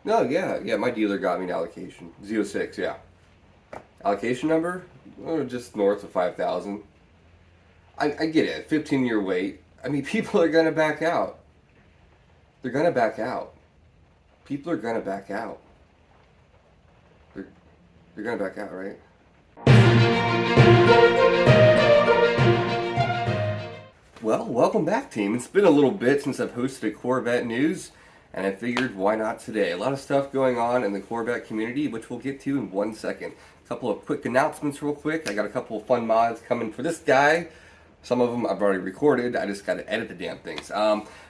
No, yeah, my dealer got me an allocation. Z06, yeah. Allocation number? Just north of 5,000. I get it, 15-year wait. I mean, people are gonna back out. They're gonna back out. People are gonna back out. They're gonna back out, right? Well, welcome back, team. It's been a little bit since I've hosted a Corvette news, and I figured why not today? A lot of stuff going on in the Corvette community, which we'll get to in 1 second. A couple of quick announcements real quick. I got a couple of fun mods coming for this guy. Some of them I've already recorded. I just got to edit the damn things.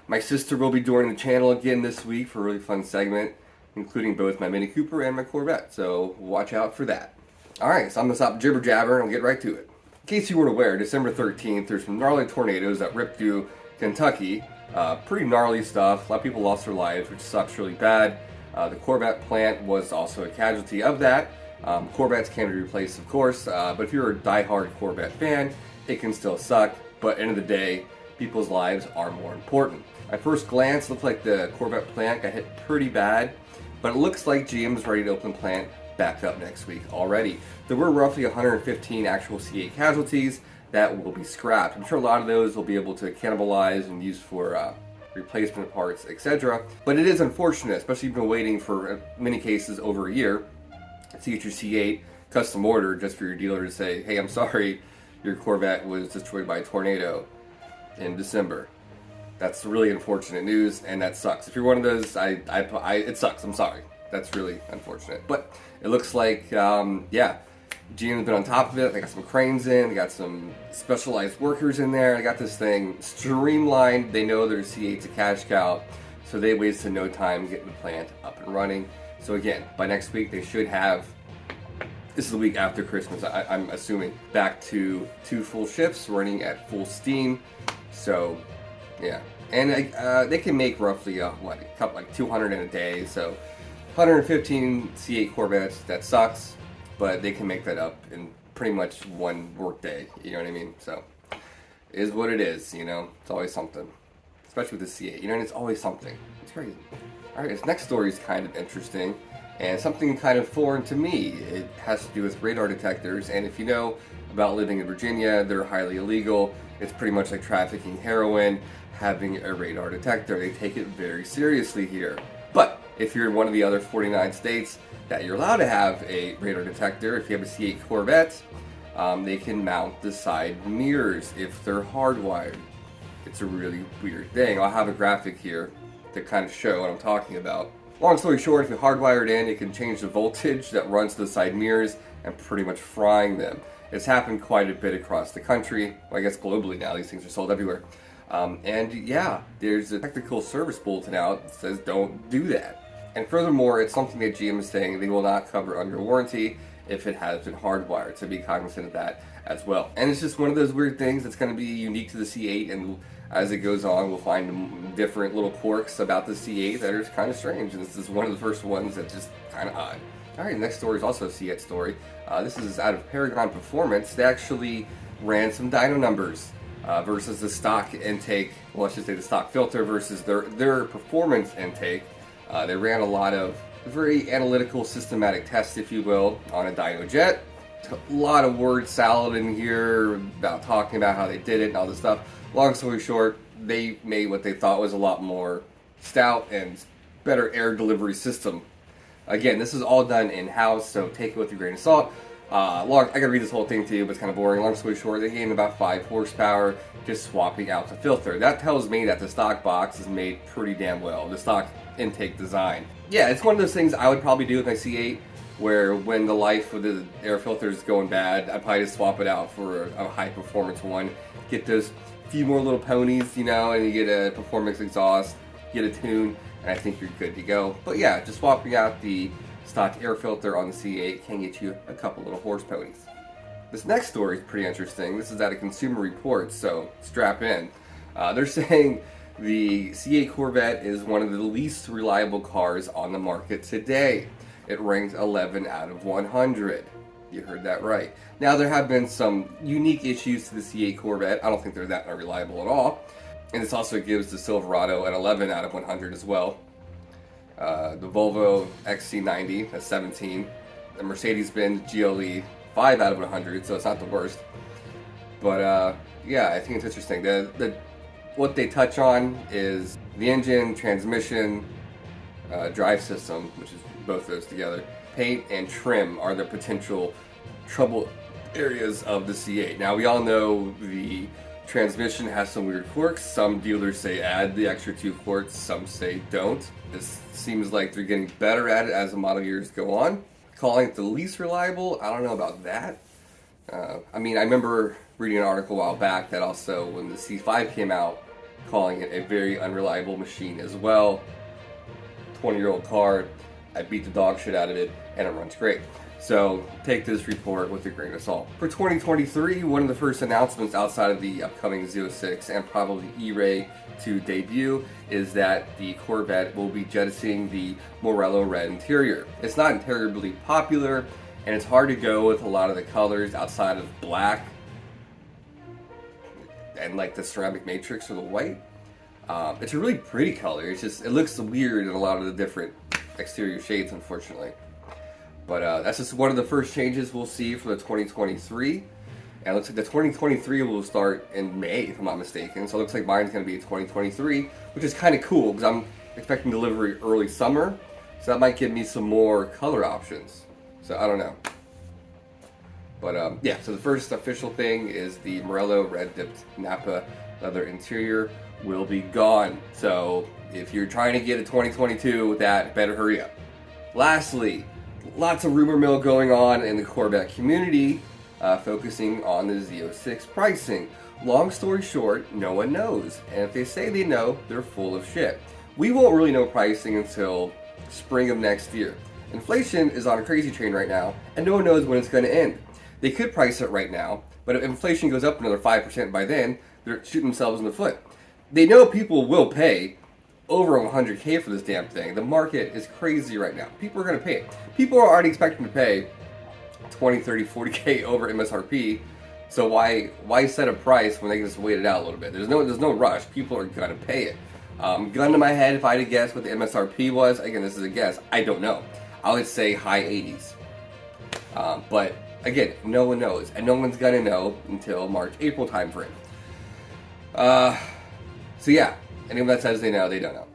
My sister will be joining the channel again this week for a really fun segment, including both my Mini Cooper and my Corvette, so watch out for that. Alright, so I'm going to stop jibber jabber and I'll get right to it. In case you weren't aware, December 13th, there's some gnarly tornadoes that ripped through Kentucky. Pretty gnarly stuff. A lot of people lost their lives, which sucks really bad. The Corvette plant was also a casualty of that. Corvettes can be replaced, of course, but if you're a die-hard Corvette fan, it can still suck. But at the end of the day, people's lives are more important. At first glance, it looked like the Corvette plant got hit pretty bad, but it looks like GM's ready to open the plant back up next week already. There were roughly 115 actual C8 casualties that will be scrapped. I'm sure a lot of those will be able to cannibalize and use for replacement parts, etc. But it is unfortunate, especially if you've been waiting for, in many cases, over a year to get your C8 custom ordered just for your dealer to say, hey, I'm sorry, your Corvette was destroyed by a tornado in December. That's really unfortunate news, and that sucks. If you're one of those, it sucks. I'm sorry. That's really unfortunate. But it looks like, GM's been on top of it. They got some cranes in. They got some specialized workers in there. They got this thing streamlined. They know their C8's a cash cow, so they wasted no time getting the plant up and running. So again, by next week, they should have, this is the week after Christmas, I'm assuming, back to 2 full shifts running at full steam. So, yeah. And they can make roughly, like 200 in a day. So 115 C8 Corvettes, that sucks, but they can make that up in pretty much one work day, you know what I mean? So, it is what it is, you know? It's always something. Especially with the C8, you know, and it's always something. It's crazy. Alright, this next story is kind of interesting, and something kind of foreign to me. It has to do with radar detectors, and if you know about living in Virginia, they're highly illegal. It's pretty much like trafficking heroin, having a radar detector. They take it very seriously here. But if you're in one of the other 49 states that you're allowed to have a radar detector, if you have a C8 Corvette, they can mount the side mirrors if they're hardwired. It's a really weird thing. I'll have a graphic here to kind of show what I'm talking about. Long story short, if you hardwire it in, it can change the voltage that runs to the side mirrors and pretty much frying them. It's happened quite a bit across the country. Well, I guess globally now, these things are sold everywhere. And yeah, there's a technical service bulletin out that says don't do that. And furthermore, it's something that GM is saying they will not cover under warranty if it has been hardwired, so be cognizant of that as well. And it's just one of those weird things that's going to be unique to the C8, and as it goes on, we'll find different little quirks about the C8 that are kind of strange, and this is one of the first ones that's just kind of odd. Alright, the next story is also a C8 story. This is out of Paragon Performance. They actually ran some dyno numbers versus the stock intake, well, let's just say the stock filter versus their performance intake. They ran a lot of very analytical, systematic tests, if you will, on a dyno jet. A lot of word salad in here about talking about how they did it and all this stuff. Long story short, they made what they thought was a lot more stout and better air delivery system. Again, this is all done in-house, so take it with a grain of salt. I gotta read this whole thing to you, but it's kind of boring. Long story short, they gained about 5 horsepower just swapping out the filter. That tells me that the stock box is made pretty damn well, the stock intake design. Yeah, it's one of those things I would probably do with my C8, where when the life of the air filter is going bad, I'd probably just swap it out for a high performance one. Get those few more little ponies, you know, and you get a performance exhaust, get a tune, and I think you're good to go. But yeah, just swapping out the stock air filter on the C8 can get you a couple little horse ponies. This next story is pretty interesting. This is out of Consumer Reports, so strap in. They're saying the C8 Corvette is one of the least reliable cars on the market today. It ranks 11 out of 100. You heard that right. Now, there have been some unique issues to the C8 Corvette. I don't think they're that unreliable at all. And this also gives the Silverado an 11 out of 100 as well. The Volvo XC90, that's 17. The Mercedes-Benz GLE, 5 out of 100, so it's not the worst. But yeah, I think it's interesting. What they touch on is the engine, transmission, drive system, which is both those together. Paint and trim are the potential trouble areas of the C8. Now we all know the transmission has some weird quirks. Some dealers say add the extra 2 quarts, some say don't. This seems like they're getting better at it as the model years go on. Calling it the least reliable, I don't know about that. I mean, I remember reading an article a while back that also, when the C5 came out, calling it a very unreliable machine as well. 20-year-old car, I beat the dog shit out of it, and it runs great. So take this report with a grain of salt. For 2023, one of the first announcements outside of the upcoming Z06 and probably E-Ray to debut is that the Corvette will be jettisoning the Morello red interior. It's not terribly popular, and it's hard to go with a lot of the colors outside of black and like the ceramic matrix or the white. It's a really pretty color. It's just, it looks weird in a lot of the different exterior shades, unfortunately. But that's just one of the first changes we'll see for the 2023. And it looks like the 2023 will start in May, if I'm not mistaken. So it looks like mine's going to be 2023, which is kind of cool because I'm expecting delivery early summer. So that might give me some more color options. So I don't know. But yeah, so the first official thing is the Morello red dipped Napa leather interior will be gone. So if you're trying to get a 2022 with that, better hurry up. Lastly, lots of rumor mill going on in the Corvette community, focusing on the Z06 pricing. Long story short, no one knows. And if they say they know, they're full of shit. We won't really know pricing until spring of next year. Inflation is on a crazy train right now, and no one knows when it's going to end. They could price it right now, but if inflation goes up another 5% by then, they're shooting themselves in the foot. They know people will pay over $100K for this damn thing. The market is crazy right now. People are going to pay it. People are already expecting to pay 20, 30, 40K over MSRP. So why set a price when they can just wait it out a little bit? There's no rush. People are going to pay it. Gun to my head, if I had to guess what the MSRP was, again, this is a guess. I don't know. I would say high 80s. But again, no one knows, and no one's going to know until March, April timeframe. So yeah, anyone that says they know, they don't know.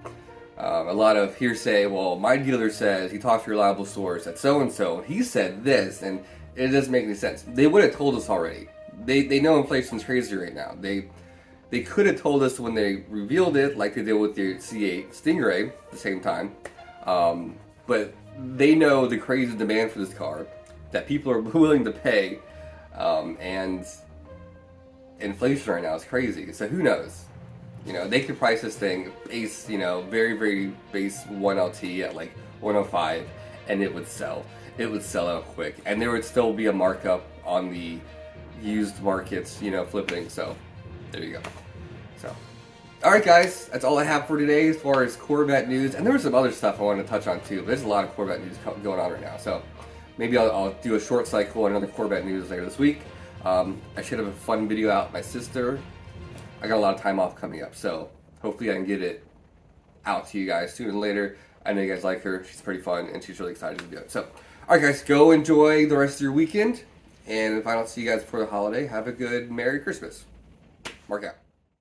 A lot of hearsay, well, my dealer says, he talks to a reliable source at so-and-so, and he said this, and it doesn't make any sense. They would have told us already. They know inflation's crazy right now. They could have told us when they revealed it, like they did with the C8 Stingray at the same time. But they know the crazy demand for this car, that people are willing to pay, and inflation right now is crazy. So who knows? You know, they could price this thing base, you know, very, very base 1LT at like 105, and it would sell. It would sell out quick, and there would still be a markup on the used markets, you know, flipping. So there you go. So, all right, guys, that's all I have for today as far as Corvette news. And there was some other stuff I wanted to touch on too. But there's a lot of Corvette news going on right now. So maybe I'll do a short cycle on another Corvette news later this week. I should have a fun video out with my sister. I got a lot of time off coming up, so hopefully I can get it out to you guys sooner than later. I know you guys like her. She's pretty fun, and she's really excited to do it. So, all right, guys, go enjoy the rest of your weekend. And if I don't see you guys before the holiday, have a good Merry Christmas. Mark out.